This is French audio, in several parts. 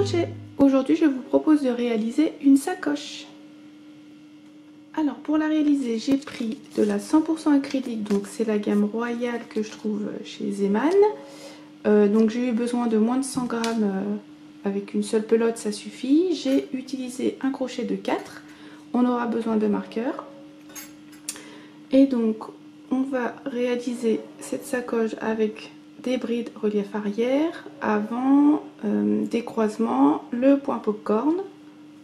crochet. Aujourd'hui, je vous propose de réaliser une sacoche. Alors, pour la réaliser, j'ai pris de la 100% acrylique, donc c'est la gamme royale que je trouve chez Zeman. Donc j'ai eu besoin de moins de 100 grammes avec une seule pelote, ça suffit. J'ai utilisé un crochet de 4. On aura besoin de marqueurs. Et donc, on va réaliser cette sacoche avec des brides relief arrière, avant, des croisements, le point popcorn.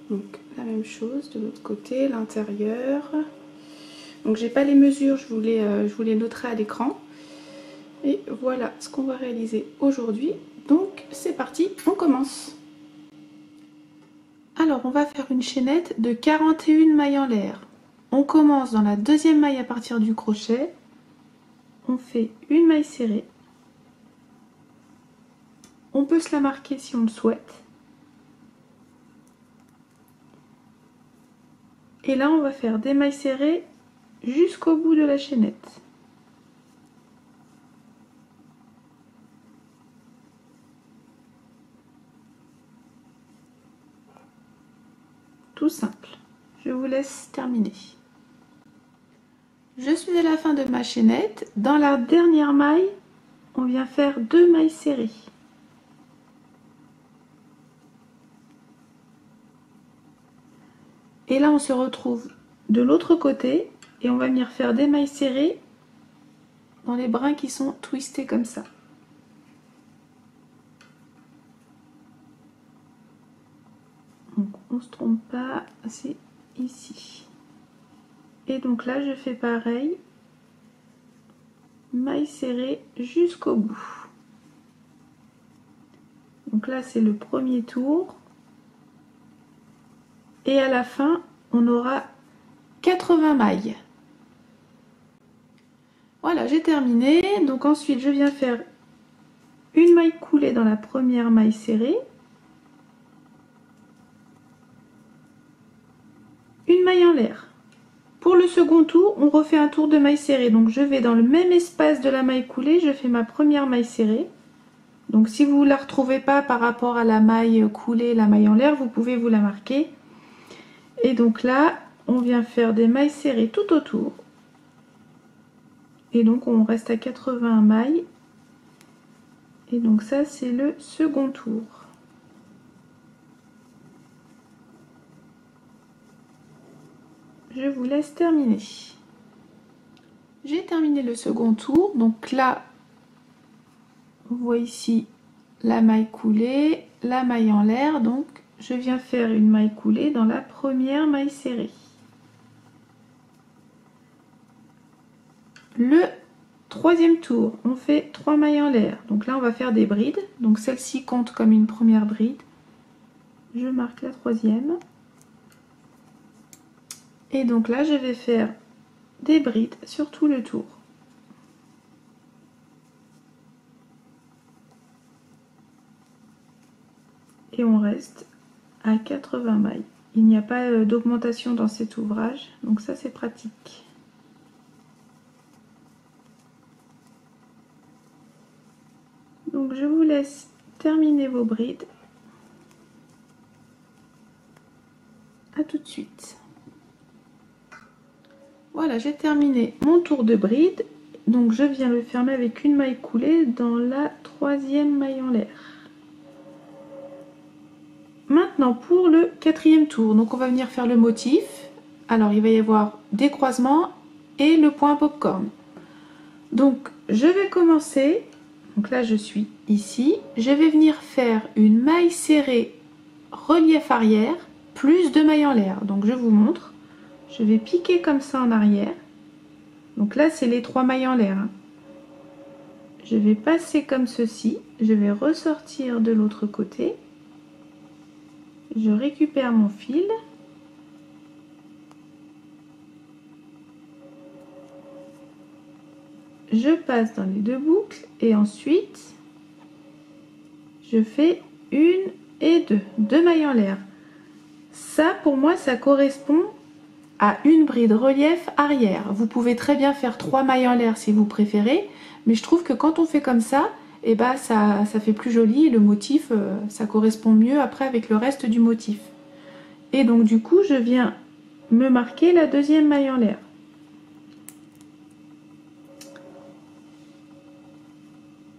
Donc la même chose de l'autre côté, l'intérieur. Donc j'ai pas les mesures, je vous les noterai à l'écran. Et voilà ce qu'on va réaliser aujourd'hui. Donc c'est parti, on commence. Alors on va faire une chaînette de 41 mailles en l'air. On commence dans la deuxième maille à partir du crochet. On fait une maille serrée. On peut se la marquer si on le souhaite. Et là, on va faire des mailles serrées jusqu'au bout de la chaînette. Tout simple. Je vous laisse terminer. Je suis à la fin de ma chaînette. Dans la dernière maille, on vient faire 2 mailles serrées. Et là, on se retrouve de l'autre côté et on va venir faire des mailles serrées dans les brins qui sont twistés comme ça. Donc, on ne se trompe pas, c'est ici. Et donc là, je fais pareil, mailles serrées jusqu'au bout. Donc là, c'est le premier tour. Et à la fin, on aura 80 mailles. Voilà, j'ai terminé. Donc ensuite, je viens faire une maille coulée dans la première maille serrée. Une maille en l'air. Pour le second tour, on refait un tour de maille serrée. Donc je vais dans le même espace de la maille coulée, je fais ma première maille serrée. Donc si vous ne la retrouvez pas par rapport à la maille coulée, la maille en l'air, vous pouvez vous la marquer. Et donc là, on vient faire des mailles serrées tout autour. Et donc on reste à 80 mailles. Et donc ça, c'est le second tour. Je vous laisse terminer. J'ai terminé le second tour. Donc là, vous voyez ici la maille coulée, la maille en l'air. Donc je viens faire une maille coulée dans la première maille serrée. Le troisième tour, on fait 3 mailles en l'air. Donc là, on va faire des brides. Donc celle-ci compte comme une première bride. Je marque la troisième. Et donc là, je vais faire des brides sur tout le tour. Et on reste à 80 mailles. Il n'y a pas d'augmentation dans cet ouvrage, donc ça c'est pratique. Donc je vous laisse terminer vos brides. À tout de suite. Voilà, j'ai terminé mon tour de bride. Donc je viens le fermer avec une maille coulée dans la troisième maille en l'air. Maintenant pour le quatrième tour, donc on va venir faire le motif. Alors il va y avoir des croisements et le point popcorn. Donc je vais commencer, donc là je suis ici, je vais venir faire une maille serrée relief arrière plus 2 mailles en l'air. Donc je vous montre, je vais piquer comme ça en arrière. Donc là c'est les 3 mailles en l'air. Je vais passer comme ceci, je vais ressortir de l'autre côté. Je récupère mon fil. Je passe dans les 2 boucles et ensuite je fais 1 et 2 mailles en l'air. Ça pour moi ça correspond à une bride relief arrière. Vous pouvez très bien faire 3 mailles en l'air si vous préférez, mais je trouve que quand on fait comme ça, et bah ça fait plus joli, le motif ça correspond mieux après avec le reste du motif. Et donc du coup je viens me marquer la deuxième maille en l'air.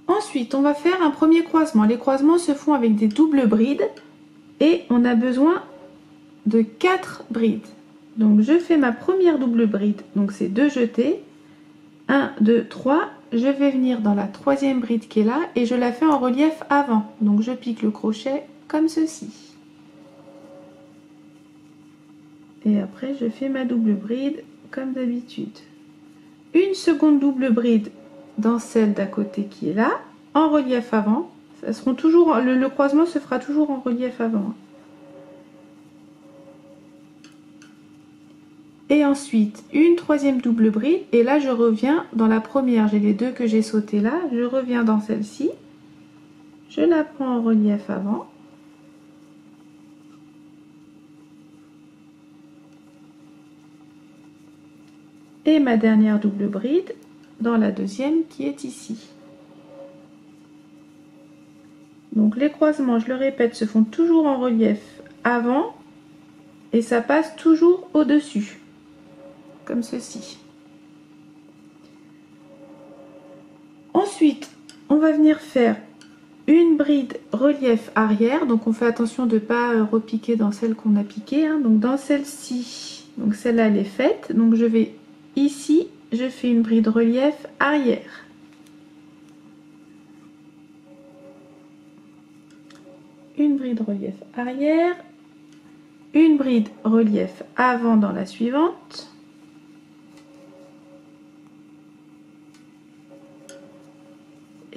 Ensuite on va faire un premier croisement. Les croisements se font avec des doubles brides et on a besoin de 4 brides. Donc je fais ma première double bride, donc c'est 2 jetés, 1, 2, 3, je vais venir dans la troisième bride qui est là et je la fais en relief avant. Donc je pique le crochet comme ceci. Et après je fais ma double bride comme d'habitude. Une seconde double bride dans celle d'à côté qui est là, en relief avant. Ça seront toujours, le croisement se fera toujours en relief avant. Et ensuite une troisième double bride et là je reviens dans la première, j'ai les deux que j'ai sauté là, je reviens dans celle-ci, je la prends en relief avant et ma dernière double bride dans la deuxième qui est ici. Donc les croisements, je le répète, se font toujours en relief avant et ça passe toujours au-dessus comme ceci. Ensuite, on va venir faire une bride relief arrière. Donc on fait attention de ne pas repiquer dans celle qu'on a piquée. Hein. Donc dans celle-ci, donc celle-là elle est faite. Donc je vais ici, je fais une bride relief arrière. Une bride relief arrière. Une bride relief avant dans la suivante.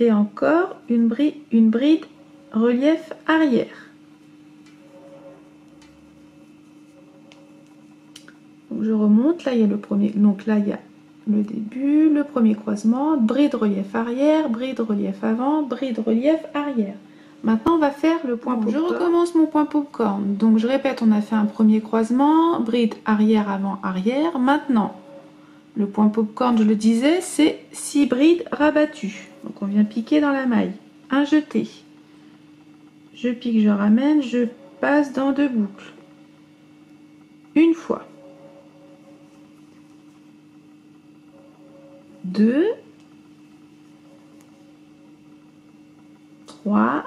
Et encore une bride relief arrière. Donc je remonte, là il y a le premier, donc là il y a le début, le premier croisement, bride relief arrière, bride relief avant, bride relief arrière. Maintenant on va faire le point popcorn. Je recommence mon point popcorn. Donc je répète, on a fait un premier croisement, bride arrière avant arrière. Maintenant le point popcorn, je le disais, c'est 6 brides rabattues. Donc on vient piquer dans la maille. Un jeté. Je pique, je ramène, je passe dans 2 boucles. Une fois. 2. 3.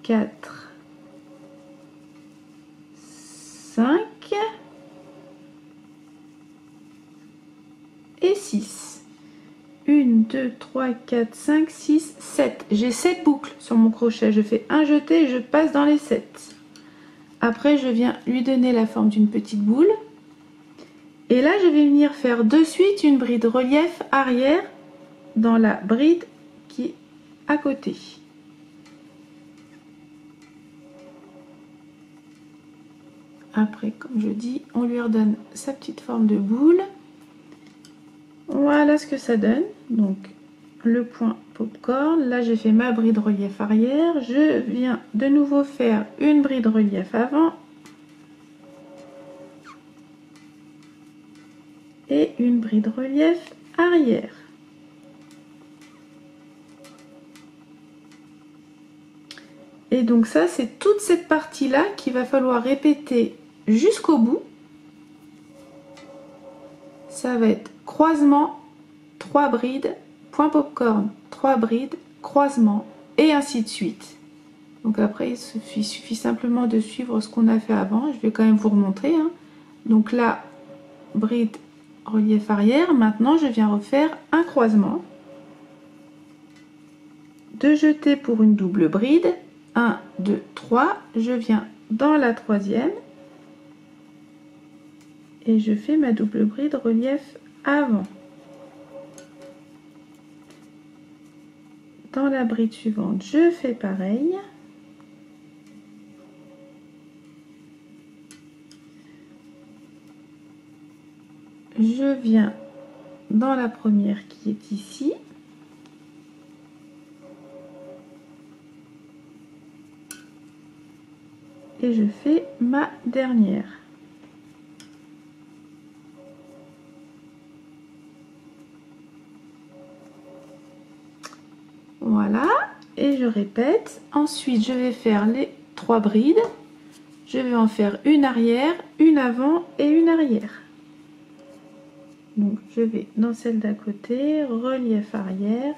4. 5. Et 6. 1, 2, 3, 4, 5, 6, 7. J'ai 7 boucles sur mon crochet. Je fais un jeté et je passe dans les 7. Après, je viens lui donner la forme d'une petite boule. Et là, je vais venir faire de suite une bride relief arrière dans la bride qui est à côté. Après, comme je dis, on lui redonne sa petite forme de boule. Voilà ce que ça donne. Donc le point popcorn, là j'ai fait ma bride relief arrière, je viens de nouveau faire une bride relief avant et une bride relief arrière. Et donc ça c'est toute cette partie là qu'il va falloir répéter jusqu'au bout. Ça va être croisement, 3 brides, point popcorn, 3 brides, croisement et ainsi de suite. Donc après il suffit simplement de suivre ce qu'on a fait avant. Je vais quand même vous remontrer. Hein. Donc là, bride relief arrière. Maintenant je viens refaire un croisement. 2 jetés pour une double bride. 1, 2, 3. Je viens dans la troisième. Et je fais ma double bride relief avant. Dans la bride suivante, je fais pareil. Je viens dans la première qui est ici. Et je fais ma dernière. et je répète. Ensuite, je vais faire les 3 brides. Je vais en faire une arrière, une avant et une arrière. Donc, je vais dans celle d'à côté, relief arrière,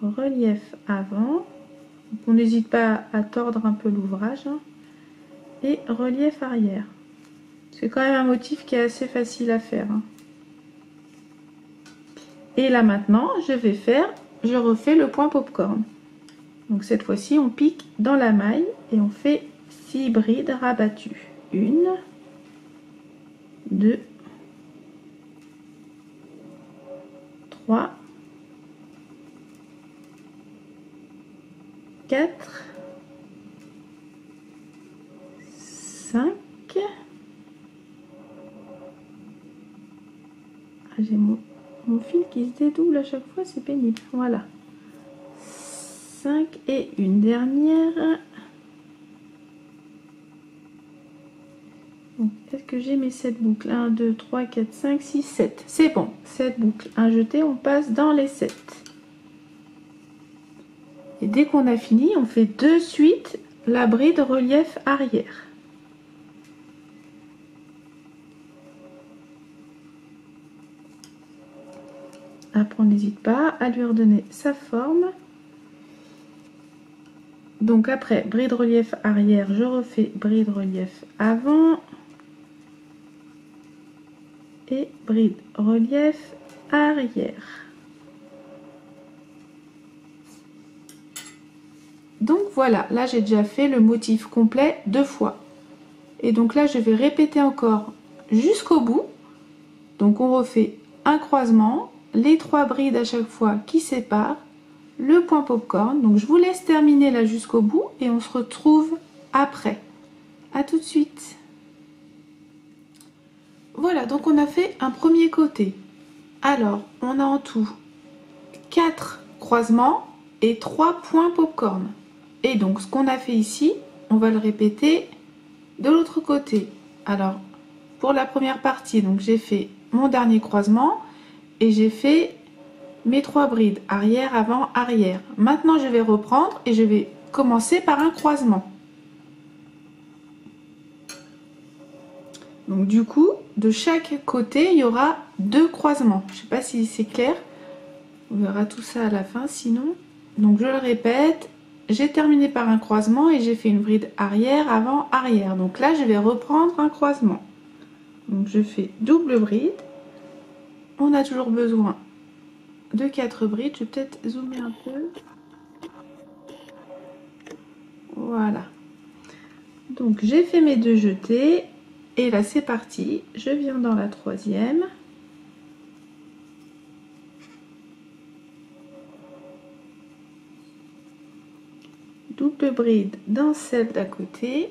relief avant. Donc, on n'hésite pas à tordre un peu l'ouvrage, hein, et relief arrière. C'est quand même un motif qui est assez facile à faire, hein. Et là maintenant, je refais le point popcorn. Donc cette fois-ci, on pique dans la maille et on fait 6 brides rabattues. 1, 2, 3, 4, 5. J'ai mon fil qui se dédouble à chaque fois, c'est pénible. Voilà. 5 et une dernière. Est-ce que j'ai mes 7 boucles? 1, 2, 3, 4, 5, 6, 7. C'est bon. 7 boucles. Un jeté, on passe dans les 7. Et dès qu'on a fini, on fait de suite la bride relief arrière. Après, on n'hésite pas à lui redonner sa forme. Donc après, bride relief arrière, je refais bride relief avant. Et bride relief arrière. Donc voilà, là j'ai déjà fait le motif complet 2 fois. Et donc là je vais répéter encore jusqu'au bout. Donc on refait un croisement, les 3 brides à chaque fois qui séparent, le point popcorn. Donc je vous laisse terminer là jusqu'au bout et on se retrouve après. À tout de suite. Voilà, donc on a fait un premier côté. Alors, on a en tout 4 croisements et 3 points popcorn. Et donc, ce qu'on a fait ici, on va le répéter de l'autre côté. Alors, pour la première partie, donc j'ai fait mon dernier croisement et j'ai fait mes 3 brides arrière, avant, arrière. Maintenant, je vais reprendre et je vais commencer par un croisement. Donc du coup, de chaque côté, il y aura 2 croisements. Je ne sais pas si c'est clair. On verra tout ça à la fin sinon. Donc je le répète, j'ai terminé par un croisement et j'ai fait une bride arrière, avant, arrière. Donc là, je vais reprendre un croisement. Donc je fais double bride. On a toujours besoin de 4 brides. Je vais peut-être zoomer un peu. Voilà. Donc j'ai fait mes 2 jetés. Et là, c'est parti. Je viens dans la 3e. Double bride dans celle d'à côté.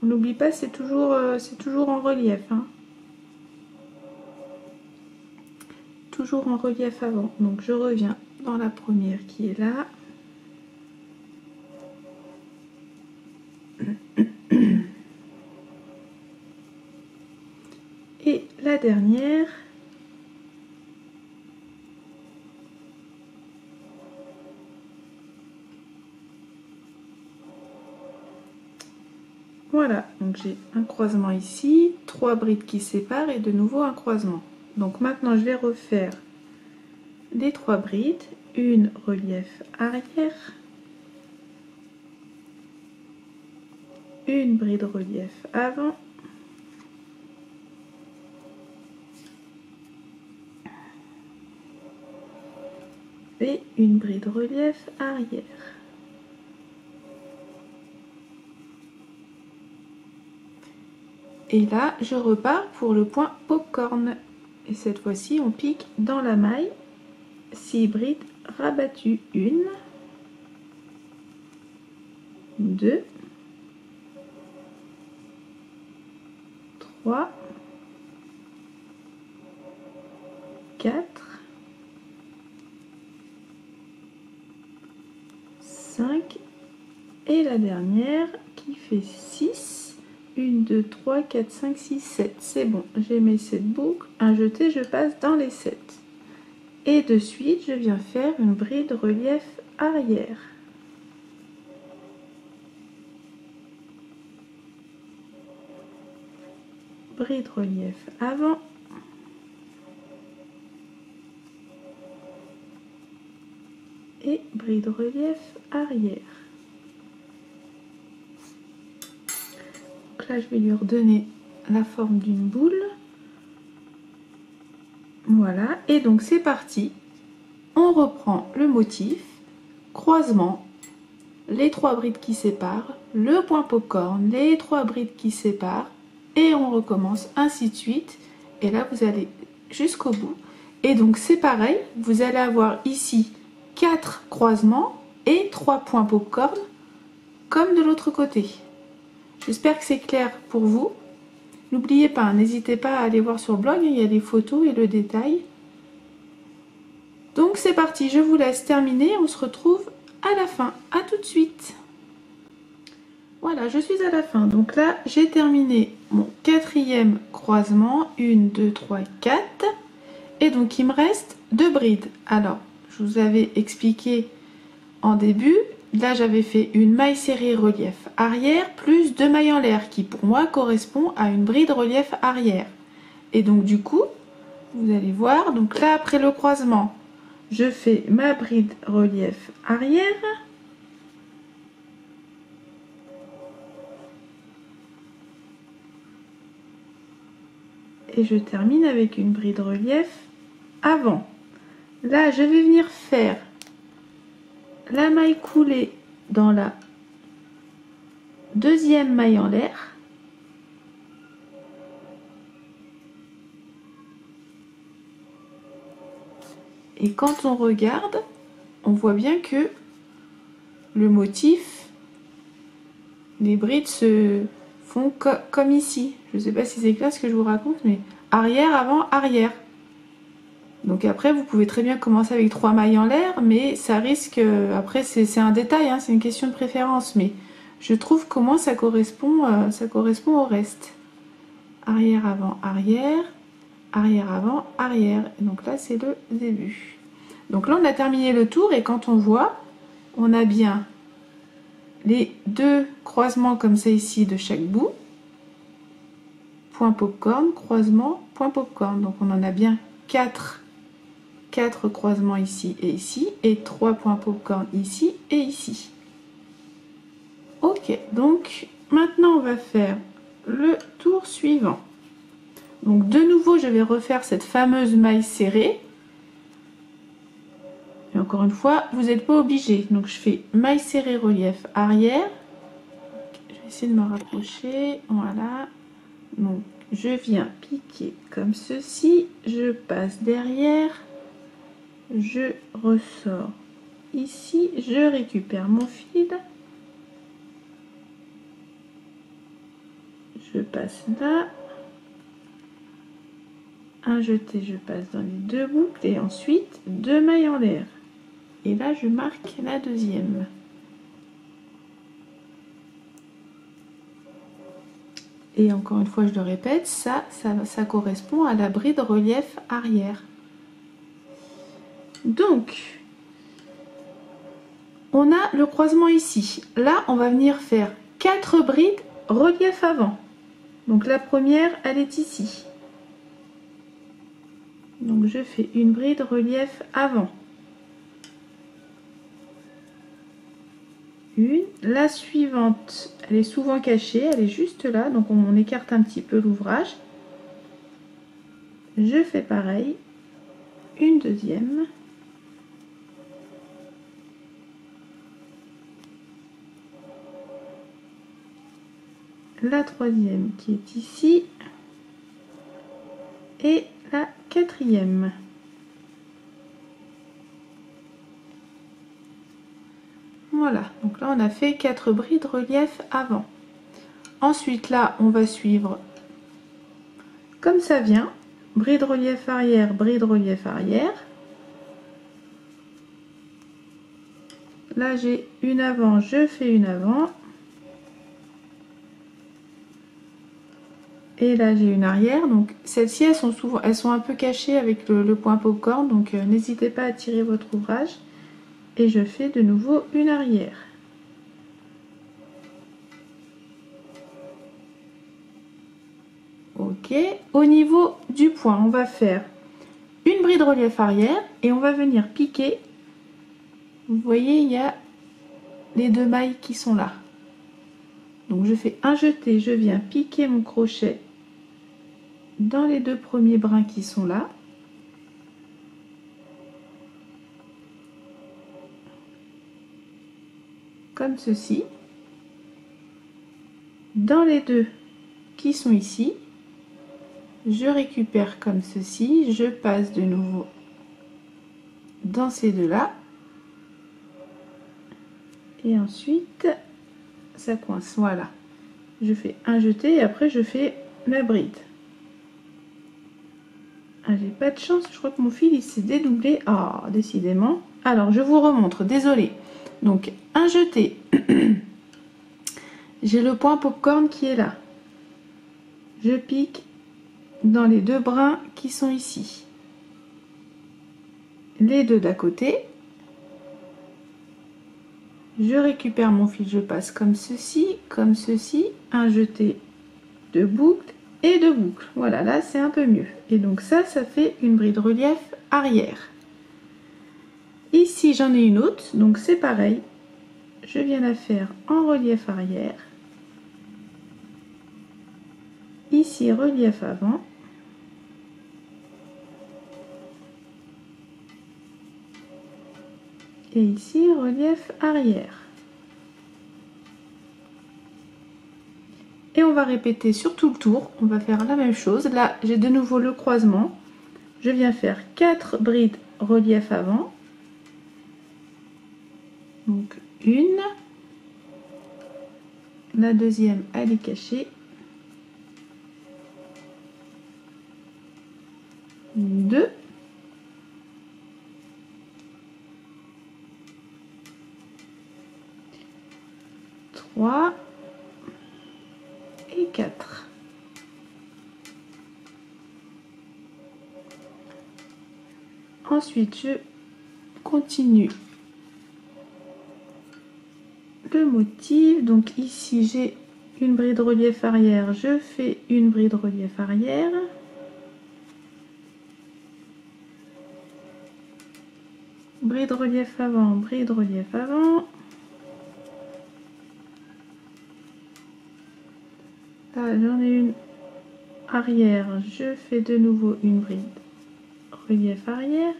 On n'oublie pas, c'est toujours en relief, hein. Toujours en relief avant. Donc je reviens dans la première qui est là. Et la dernière. Voilà, donc j'ai un croisement ici, 3 brides qui séparent et de nouveau un croisement. Donc maintenant je vais refaire les 3 brides, une relief arrière, une bride relief avant, et une bride relief arrière. Et là, je repars pour le point popcorn. Et cette fois-ci, on pique dans la maille 6 brides rabattues. 1, 2, 3, 4, 5 et la dernière qui fait 6. 1, 2, 3, 4, 5, 6, 7. C'est bon, j'ai mes 7 boucles. Un jeté, je passe dans les 7. Et de suite, je viens faire une bride relief arrière. Bride relief avant. Et bride relief arrière. Donc là, je vais lui redonner la forme d'une boule. Voilà, et donc c'est parti. On reprend le motif, croisement, les 3 brides qui séparent, le point popcorn, les 3 brides qui séparent, et on recommence ainsi de suite. Et là, vous allez jusqu'au bout. Et donc c'est pareil, vous allez avoir ici 4 croisements et 3 points popcorn, comme de l'autre côté. J'espère que c'est clair pour vous. N'oubliez pas, n'hésitez pas à aller voir sur le blog, il y a des photos et le détail. Donc c'est parti, je vous laisse terminer, on se retrouve à la fin. À tout de suite. Voilà, je suis à la fin. Donc là, j'ai terminé mon 4e croisement. 1, 2, 3, 4. Et donc il me reste 2 brides. Alors, je vous avais expliqué en début. Là, j'avais fait une maille serrée relief arrière plus 2 mailles en l'air qui, pour moi, correspond à une bride relief arrière. Et donc, du coup, vous allez voir, donc là, après le croisement, je fais ma bride relief arrière. Et je termine avec une bride relief avant. Là, je vais venir faire la maille coulée dans la 2e maille en l'air. Et quand on regarde, on voit bien que le motif, les brides se font comme ici. Je ne sais pas si c'est clair ce que je vous raconte, mais arrière, avant, arrière. Donc après, vous pouvez très bien commencer avec 3 mailles en l'air, mais ça risque... Après, c'est un détail, hein, c'est une question de préférence, mais je trouve comment ça correspond au reste. Arrière, avant, arrière. Arrière, avant, arrière. Et donc là, c'est le début. Donc là, on a terminé le tour, et quand on voit, on a bien les 2 croisements comme ça ici de chaque bout. Point popcorn, croisement, point popcorn. Donc on en a bien 4 croisements ici, et 3 points popcorn ici et ici. Ok, donc maintenant on va faire le tour suivant. Donc de nouveau, je vais refaire cette fameuse maille serrée. Et encore une fois, vous n'êtes pas obligé. Donc je fais maille serrée relief arrière. Je vais essayer de me rapprocher. Voilà. Donc je viens piquer comme ceci. Je passe derrière. Je ressors ici. Je récupère mon fil. Je passe là. Un jeté, je passe dans les 2 boucles et ensuite 2 mailles en l'air. Et là, je marque la 2e. Et encore une fois, je le répète, ça correspond à la bride relief arrière. Donc, on a le croisement ici. Là, on va venir faire 4 brides relief avant. Donc la première, elle est ici. Donc je fais une bride relief avant. Une. La suivante, elle est souvent cachée, elle est juste là, donc on écarte un petit peu l'ouvrage. Je fais pareil. Une deuxième. La troisième qui est ici. Et la 4e. Voilà, donc là on a fait 4 brides relief avant. Ensuite là on va suivre comme ça vient, bride relief arrière, bride relief arrière. Là j'ai une avant, je fais une avant. Et là j'ai une arrière, donc celles-ci elles sont un peu cachées avec le point popcorn, donc n'hésitez pas à tirer votre ouvrage. Et je fais de nouveau une arrière. Ok, au niveau du point, on va faire une bride relief arrière et on va venir piquer. Vous voyez, il y a les deux mailles qui sont là. Donc je fais un jeté, je viens piquer mon crochet dans les deux premiers brins qui sont là. Comme ceci. Dans les deux qui sont ici, je récupère comme ceci, je passe de nouveau dans ces deux là. Et ensuite, ça coince, voilà. Je fais un jeté et après je fais la bride. Ah, j'ai pas de chance, je crois que mon fil il s'est dédoublé. Ah, oh, décidément. Alors, je vous remontre, désolé. Donc, un jeté. J'ai le point popcorn qui est là. Je pique dans les deux brins qui sont ici. Les deux d'à côté. Je récupère mon fil, je passe comme ceci, un jeté de boucle et de boucle. Voilà, là c'est un peu mieux. Et donc ça fait une bride relief arrière. Ici j'en ai une autre, donc c'est pareil. Je viens la faire en relief arrière. Ici relief avant. Et ici relief arrière. Et on va répéter sur tout le tour, on va faire la même chose. Là j'ai de nouveau le croisement, je viens faire 4 brides relief avant, donc une, la deuxième elle est cachée, 2, 3 et 4. Ensuite, je continue le motif. Donc ici, j'ai une bride relief arrière. Je fais une bride relief arrière. Bride relief avant, bride relief avant. Là, j'en ai une arrière. Je fais de nouveau une bride relief arrière.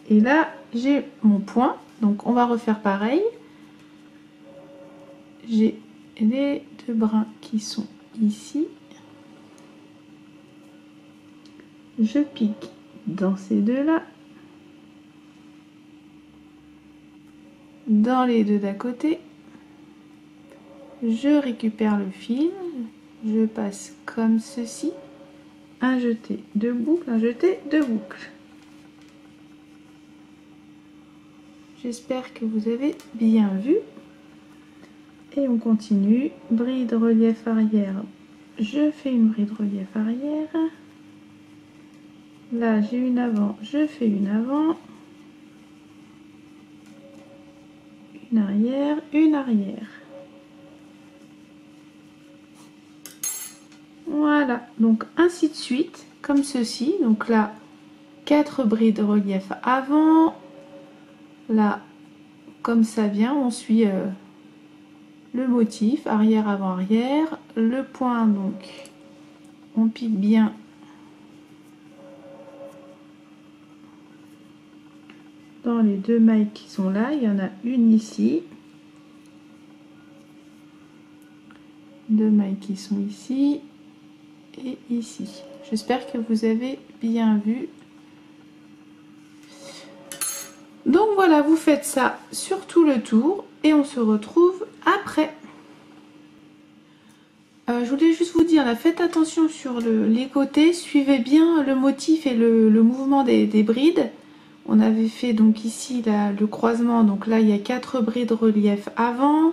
Et là, j'ai mon point. Donc, on va refaire pareil. J'ai les deux brins qui sont ici. Je pique dans ces deux-là. Dans les deux d'à côté. Je récupère le fil. Je passe comme ceci. Un jeté de boucle, un jeté de boucle. J'espère que vous avez bien vu. Et on continue. Bride relief arrière. Je fais une bride relief arrière. Là, j'ai une avant. Je fais une avant. Une arrière, une arrière. Voilà, donc ainsi de suite, comme ceci. Donc là, 4 brides relief avant. Là, comme ça vient, on suit le motif, arrière, avant, arrière. Le point, donc, on pique bien. Dans les deux mailles qui sont là, il y en a une ici. Deux mailles qui sont ici. Et ici. J'espère que vous avez bien vu. Donc voilà, vous faites ça sur tout le tour et on se retrouve après. Je voulais juste vous dire, là, faites attention sur les côtés, suivez bien le motif et le mouvement des brides. On avait fait donc ici là, le croisement, donc là il y a 4 brides relief avant,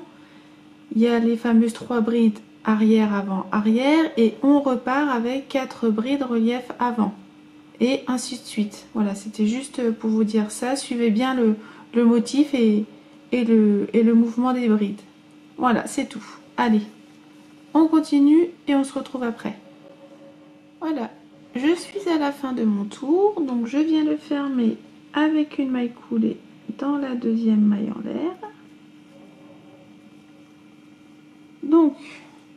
il y a les fameuses 3 brides arrière, avant, arrière, et on repart avec 4 brides relief avant, et ainsi de suite. Voilà, c'était juste pour vous dire ça. Suivez bien le motif et le mouvement des brides. Voilà, c'est tout. Allez, on continue et on se retrouve après. Voilà, je suis à la fin de mon tour, donc je viens de fermer avec une maille coulée dans la deuxième maille en l'air. Donc,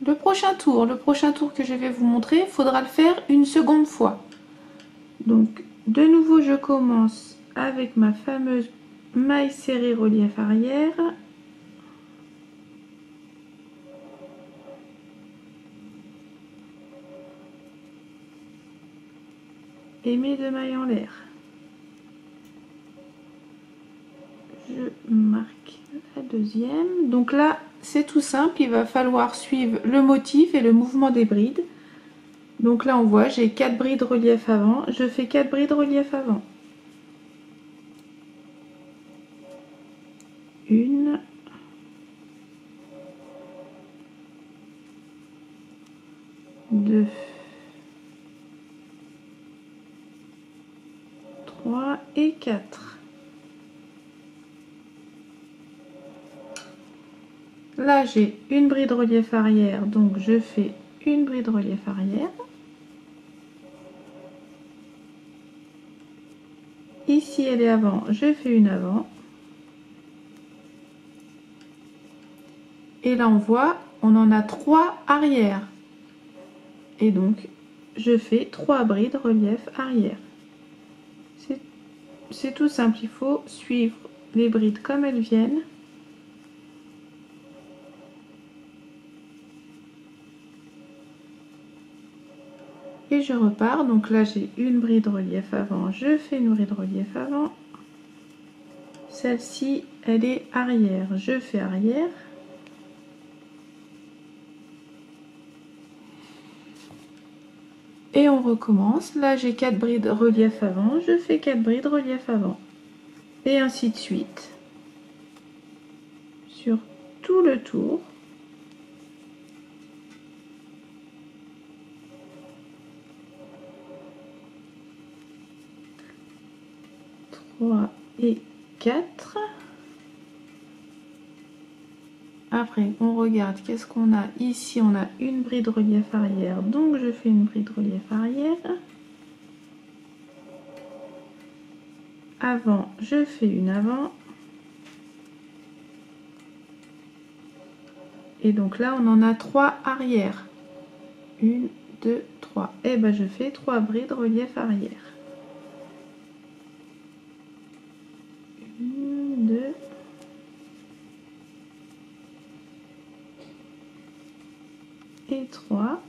le prochain tour que je vais vous montrer, il faudra le faire une seconde fois. Donc, de nouveau, je commence avec ma fameuse maille serrée relief arrière. Et mes 2 mailles en l'air. Je marque la deuxième. Donc là, c'est tout simple, il va falloir suivre le motif et le mouvement des brides. Donc là, on voit, j'ai 4 brides relief avant, je fais 4 brides relief avant. 1, 2, 3 et 4. Là, j'ai une bride relief arrière, donc je fais une bride relief arrière. Ici, elle est avant, je fais une avant. Et là, on voit, on en a 3 arrière. Et donc, je fais 3 brides relief arrière. C'est tout simple, il faut suivre les brides comme elles viennent. Et je repars, donc là j'ai une bride relief avant, je fais une bride relief avant. Celle-ci, elle est arrière, je fais arrière. Et on recommence, là j'ai 4 brides relief avant, je fais 4 brides relief avant. Et ainsi de suite. Sur tout le tour. Et 4. Après, on regarde qu'est-ce qu'on a ici. On a une bride relief arrière, donc je fais une bride relief arrière. Avant, je fais une avant. Et donc là, on en a 3 arrière. 1, 2, 3. Et ben, je fais 3 brides relief arrière. 1, 2, et 3.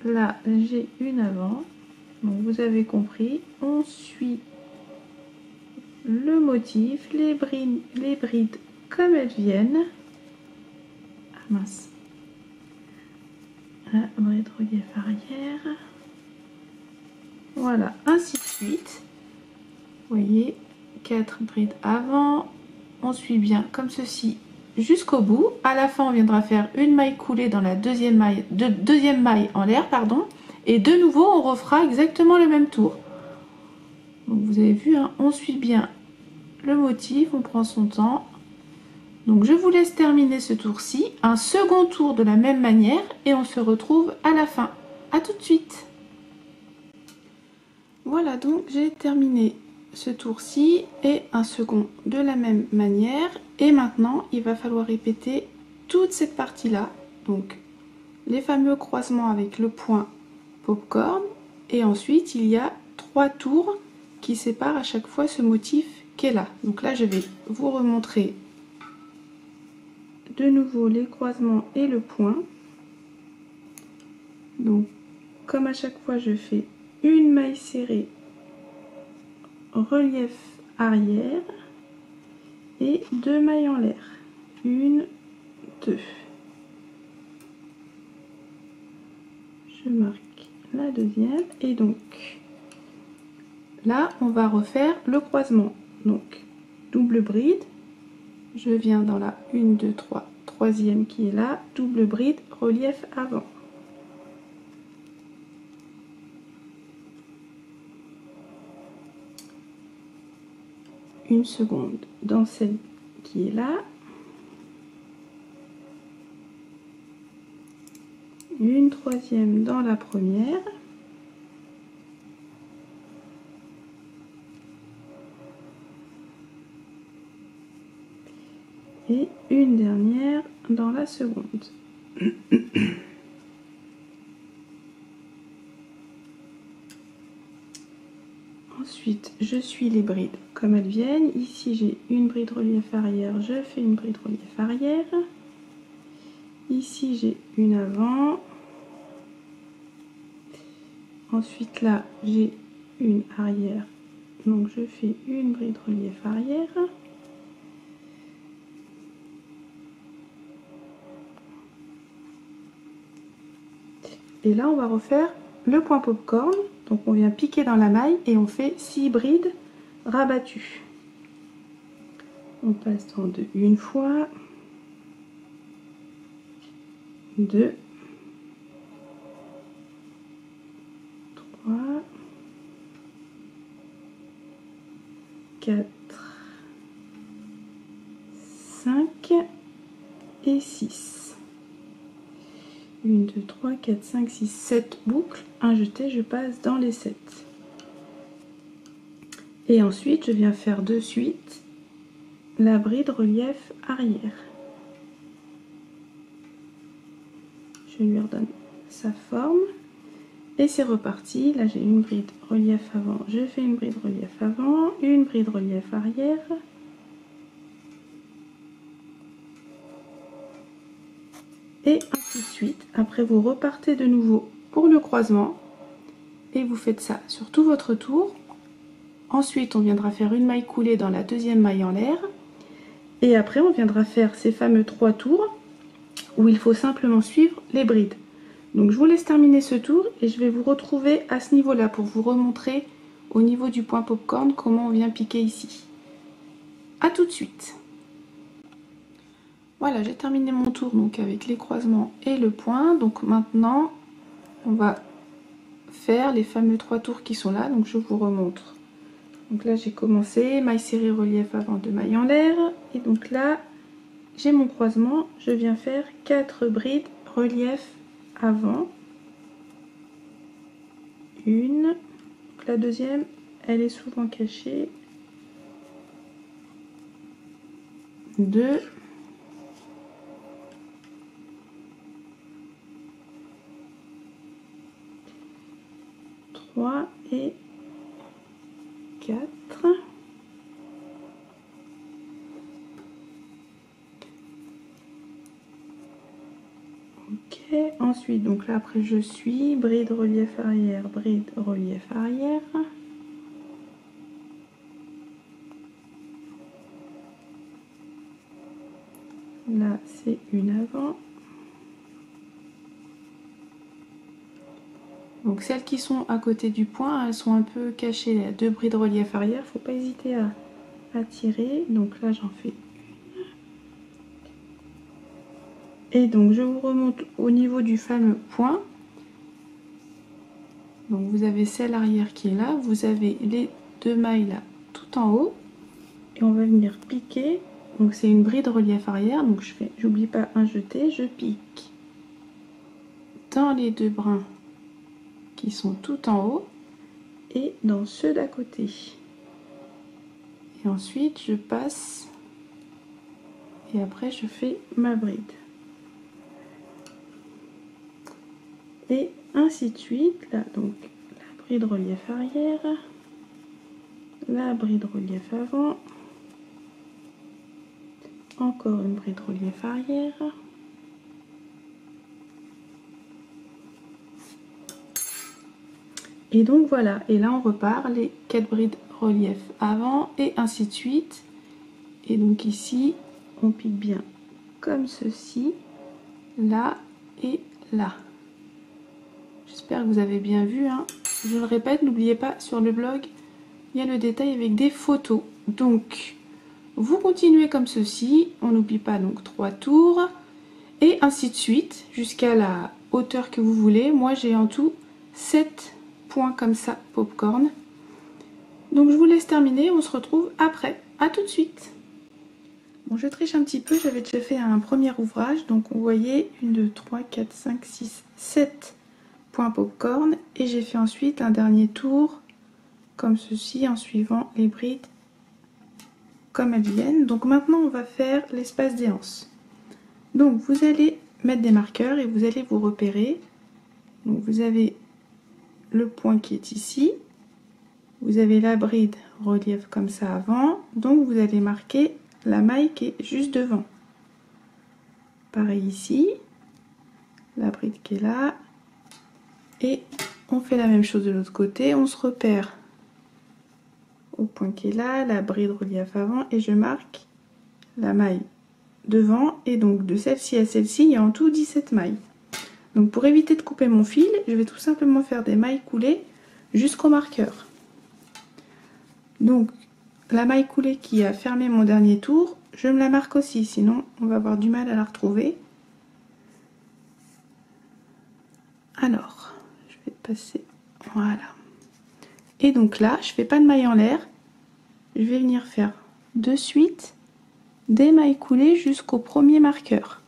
Là, j'ai une avant. Donc, vous avez compris. On suit le motif, les brides comme elles viennent. Ah mince. La bride relief arrière. Voilà, ainsi de suite. Vous voyez, 4 brides avant. On suit bien comme ceci jusqu'au bout. À la fin, on viendra faire une maille coulée dans la deuxième maille en l'air, pardon. Et de nouveau, on refera exactement le même tour. Donc vous avez vu, hein, on suit bien le motif, on prend son temps. Donc je vous laisse terminer ce tour-ci, un second tour de la même manière et on se retrouve à la fin. À tout de suite. Voilà, donc j'ai terminé ce tour-ci et un second de la même manière. Et maintenant, il va falloir répéter toute cette partie-là. Donc les fameux croisements avec le point popcorn. Et ensuite, il y a 3 tours qui séparent à chaque fois ce motif qui est là. Donc là, je vais vous remontrer de nouveau les croisements et le point. Donc, comme à chaque fois, je fais une maille serrée relief arrière et 2 mailles en l'air. 1, 2. Je marque la deuxième et donc là on va refaire le croisement. Donc double bride, je viens dans la 1, 2, 3, troisième qui est là, double bride, relief avant. Une seconde dans celle qui est là. Une troisième dans la première. Et une dernière dans la seconde. Ensuite, je suis les brides comme elles viennent. Ici, j'ai une bride relief arrière, je fais une bride relief arrière. Ici, j'ai une avant. Ensuite, là, j'ai une arrière. Donc, je fais une bride relief arrière. Et là, on va refaire le point popcorn. Donc, on vient piquer dans la maille et on fait 6 brides rabattues. On passe dans deux une fois, 2, 3, 4, 5 et 6. 1, 2, 3, 4, 5, 6, 7 boucles. Un jeté, je passe dans les 7. Et ensuite, je viens faire de suite la bride relief arrière. Je lui redonne sa forme. Et c'est reparti. Là, j'ai une bride relief avant. Je fais une bride relief avant, une bride relief arrière. Et ainsi de suite. Après, vous repartez de nouveau pour le croisement. Et vous faites ça sur tout votre tour. Ensuite, on viendra faire une maille coulée dans la deuxième maille en l'air. Et après, on viendra faire ces fameux 3 tours où il faut simplement suivre les brides. Donc, je vous laisse terminer ce tour et je vais vous retrouver à ce niveau-là pour vous remontrer au niveau du point popcorn comment on vient piquer ici. A tout de suite. Voilà, j'ai terminé mon tour donc avec les croisements et le point. Donc maintenant, on va faire les fameux 3 tours qui sont là. Donc je vous remontre. Donc là, j'ai commencé maille serrée relief avant, 2 mailles en l'air. Et donc là, j'ai mon croisement. Je viens faire 4 brides relief avant. Une. Donc la deuxième, elle est souvent cachée. 2. 3 et 4. Ok, ensuite, donc là après je suis bride relief arrière, bride relief arrière. Là c'est une avant. Donc celles qui sont à côté du point, elles sont un peu cachées. Il y a 2 brides relief arrière, faut pas hésiter à tirer. Donc là j'en fais une. Et donc je vous remonte au niveau du fameux point. Donc vous avez celle arrière qui est là, vous avez les 2 mailles là tout en haut. Et on va venir piquer. Donc c'est une bride relief arrière, donc j'oublie pas un jeté, je pique dans les 2 brins qui sont tout en haut et dans ceux d'à côté. Et ensuite je passe et après je fais ma bride. Et ainsi de suite. Là donc la bride relief arrière, la bride relief avant, encore une bride relief arrière. Et donc voilà, et là on repart les 4 brides relief avant et ainsi de suite. Et donc ici on pique bien comme ceci, là et là. J'espère que vous avez bien vu, hein. Je le répète, n'oubliez pas, sur le blog il y a le détail avec des photos. Donc vous continuez comme ceci, on n'oublie pas donc 3 tours, Et ainsi de suite, jusqu'à la hauteur que vous voulez. Moi j'ai en tout 7 points comme ça, popcorn. Donc je vous laisse terminer, on se retrouve après. À tout de suite. Bon, je triche un petit peu, j'avais déjà fait un premier ouvrage. Donc vous voyez, 1, 2, 3, 4, 5, 6, 7 points popcorn. Et j'ai fait ensuite un dernier tour, comme ceci, en suivant les brides comme elles viennent. Donc maintenant on va faire l'espace des anses. Donc vous allez mettre des marqueurs et vous allez vous repérer. Donc vous avez le point qui est ici, vous avez la bride relief comme ça avant, donc vous allez marquer la maille qui est juste devant. Pareil ici, la bride qui est là, et on fait la même chose de l'autre côté, on se repère au point qui est là, la bride relief avant, et je marque la maille devant, et donc de celle-ci à celle-ci, il y a en tout 17 mailles. Donc pour éviter de couper mon fil, je vais tout simplement faire des mailles coulées jusqu'au marqueur. Donc la maille coulée qui a fermé mon dernier tour, je me la marque aussi, sinon on va avoir du mal à la retrouver. Alors, je vais passer, voilà. Et donc là, je fais pas de maille en l'air, je vais venir faire de suite des mailles coulées jusqu'au premier marqueur.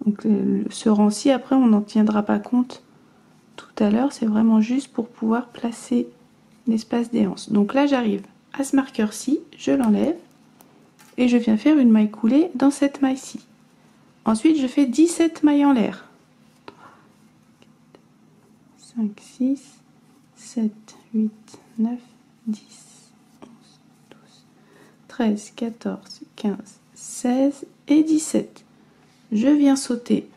Donc ce rang-ci, après, on n'en tiendra pas compte tout à l'heure. C'est vraiment juste pour pouvoir placer l'espace des anses. Donc là, j'arrive à ce marqueur-ci, je l'enlève et je viens faire une maille coulée dans cette maille-ci. Ensuite, je fais 17 mailles en l'air. 5, 6, 7, 8, 9, 10, 11, 12, 13, 14, 15, 16 et 17. Je viens sauter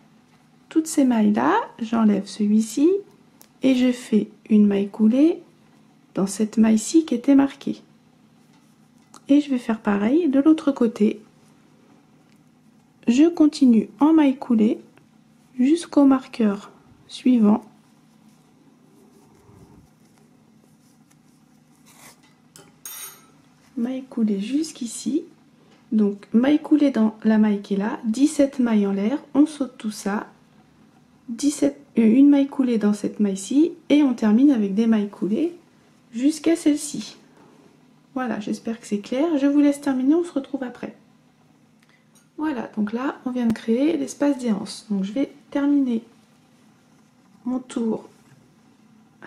toutes ces mailles là, j'enlève celui-ci et je fais une maille coulée dans cette maille-ci qui était marquée. Et je vais faire pareil de l'autre côté. Je continue en maille coulée jusqu'au marqueur suivant. Maille coulée jusqu'ici. Donc maille coulée dans la maille qui est là, 17 mailles en l'air, on saute tout ça, une maille coulée dans cette maille-ci et on termine avec des mailles coulées jusqu'à celle-ci. Voilà, j'espère que c'est clair. Je vous laisse terminer, on se retrouve après. Voilà, donc là on vient de créer l'espace des anses. Donc je vais terminer mon tour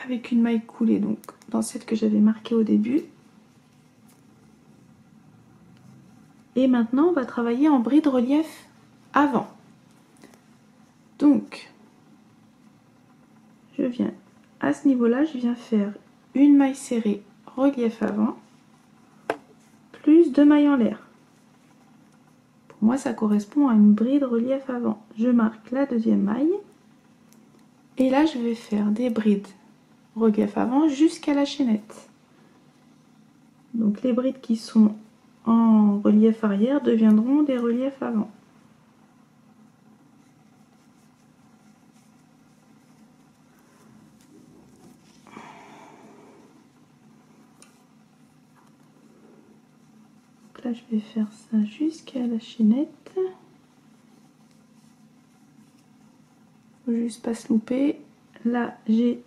avec une maille coulée donc dans celle que j'avais marquée au début. Et maintenant, on va travailler en bride relief avant. Donc, je viens à ce niveau-là, je viens faire une maille serrée relief avant, plus 2 mailles en l'air. Pour moi, ça correspond à une bride relief avant. Je marque la deuxième maille. Et là, je vais faire des brides relief avant jusqu'à la chaînette. Donc, les brides qui sont en relief arrière deviendront des reliefs avant. Donc là, je vais faire ça jusqu'à la chaînette. Faut juste pas se louper. Là, j'ai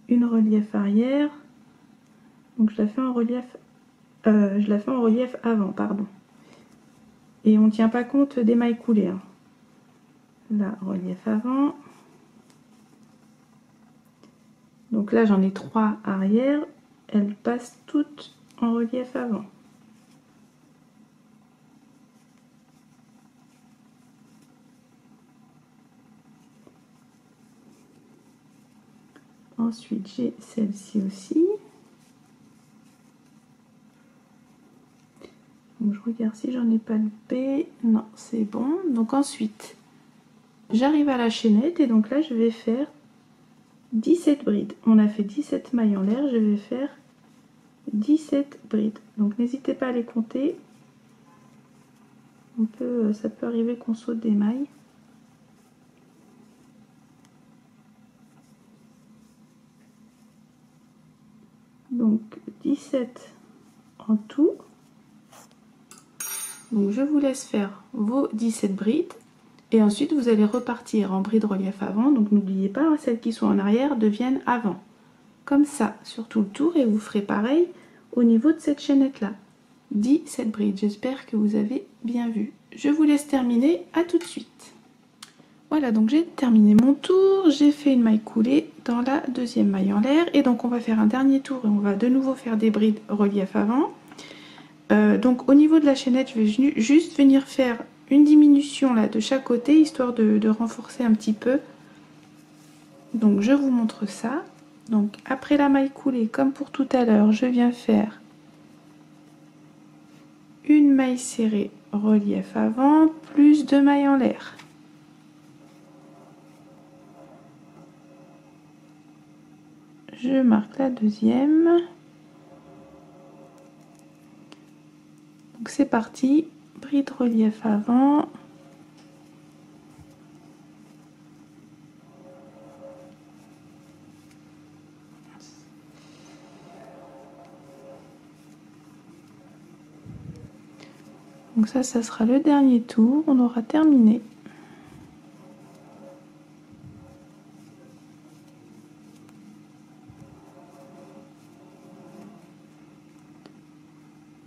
une relief arrière. Donc je la fais en relief avant, pardon. Et on ne tient pas compte des mailles coulées. Hein. Là, relief avant. Donc là, j'en ai 3 arrière. Elles passent toutes en relief avant. Ensuite, j'ai celle-ci aussi. Donc je regarde si j'en ai pas loupé. Non, c'est bon. Donc ensuite, j'arrive à la chaînette et donc là, je vais faire 17 brides. On a fait 17 mailles en l'air, je vais faire 17 brides. Donc n'hésitez pas à les compter. Ça peut arriver qu'on saute des mailles. 17 en tout. Donc je vous laisse faire vos 17 brides. Et ensuite vous allez repartir en bride relief avant. Donc n'oubliez pas, celles qui sont en arrière deviennent avant. Comme ça sur tout le tour, et vous ferez pareil au niveau de cette chaînette là. 17 brides, j'espère que vous avez bien vu. Je vous laisse terminer, à tout de suite. Voilà, donc j'ai terminé mon tour, j'ai fait une maille coulée dans la deuxième maille en l'air. Et donc on va faire un dernier tour et on va de nouveau faire des brides relief avant. Donc au niveau de la chaînette, je vais juste venir faire une diminution là de chaque côté, histoire de renforcer un petit peu. Donc je vous montre ça. Donc après la maille coulée, comme pour tout à l'heure, je viens faire une maille serrée relief avant, plus 2 mailles en l'air. Je marque la deuxième. Donc c'est parti, bride relief avant. Donc ça sera le dernier tour, on aura terminé.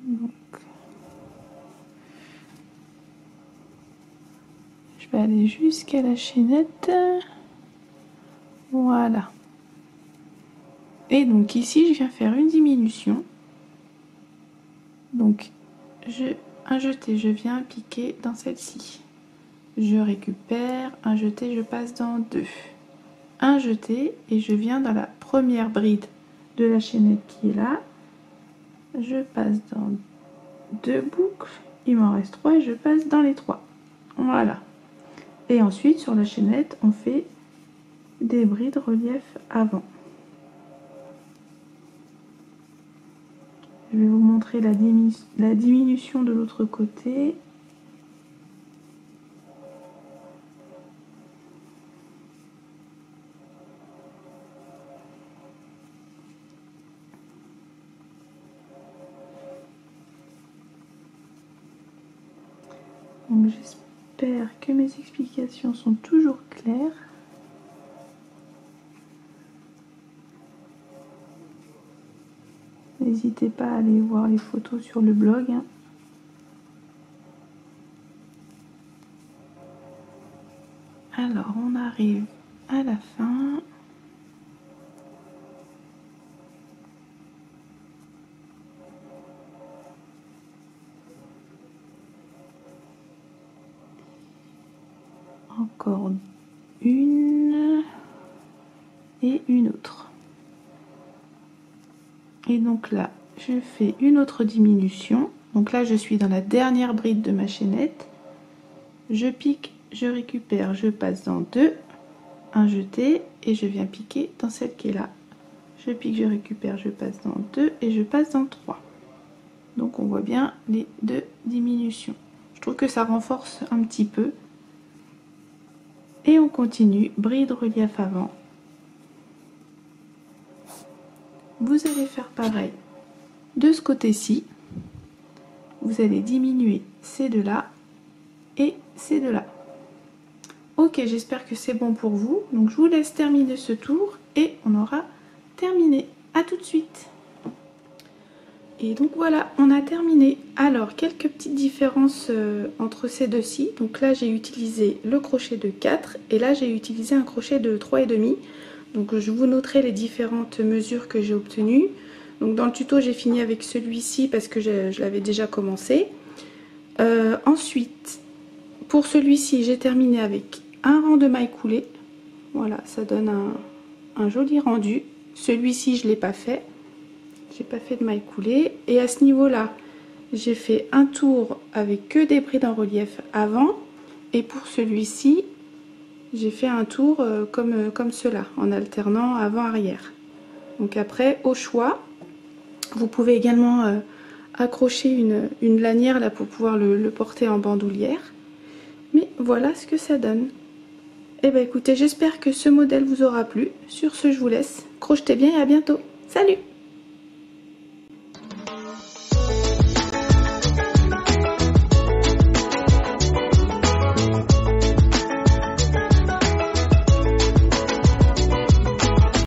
Donc, je vais aller jusqu'à la chaînette. Voilà. Et donc ici, je viens faire une diminution. Donc, un jeté, je viens piquer dans celle-ci. Je récupère, un jeté, je passe dans 2. Un jeté et je viens dans la première bride de la chaînette qui est là. Je passe dans 2 boucles, il m'en reste 3 et je passe dans les 3. Voilà. Et ensuite sur la chaînette, on fait des brides relief avant. Je vais vous montrer la diminution de l'autre côté. Donc j'espère que mes explications sont toujours claires. N'hésitez pas à aller voir les photos sur le blog. Alors on arrive à la fin. Encore une et une autre. Et donc là, je fais une autre diminution. Donc là, je suis dans la dernière bride de ma chaînette. Je pique, je récupère, je passe dans 2, un jeté et je viens piquer dans celle qui est là. Je pique, je récupère, je passe dans 2 et je passe dans 3. Donc on voit bien les 2 diminutions. Je trouve que ça renforce un petit peu. Et on continue, bride relief avant. Vous allez faire pareil de ce côté-ci. Vous allez diminuer ces deux-là et ces deux-là. Ok, j'espère que c'est bon pour vous. Donc je vous laisse terminer ce tour et on aura terminé. À tout de suite. Et donc voilà, on a terminé. Alors, quelques petites différences entre ces deux-ci. Donc là, j'ai utilisé le crochet de 4 et là, j'ai utilisé un crochet de 3,5. Donc je vous noterai les différentes mesures que j'ai obtenues. Donc dans le tuto, j'ai fini avec celui-ci parce que je l'avais déjà commencé. Ensuite, pour celui-ci, j'ai terminé avec un rang de mailles coulées. Voilà, ça donne un joli rendu. Celui-ci, je ne l'ai pas fait. J'ai pas fait de mailles coulées. Et à ce niveau-là, j'ai fait un tour avec que des brides en relief avant. Et pour celui-ci, j'ai fait un tour comme cela, en alternant avant-arrière. Donc après, au choix, vous pouvez également accrocher une lanière là pour pouvoir le porter en bandoulière. Mais voilà ce que ça donne. Et bien écoutez, j'espère que ce modèle vous aura plu. Sur ce, je vous laisse. Crochetez bien et à bientôt. Salut! bientôt.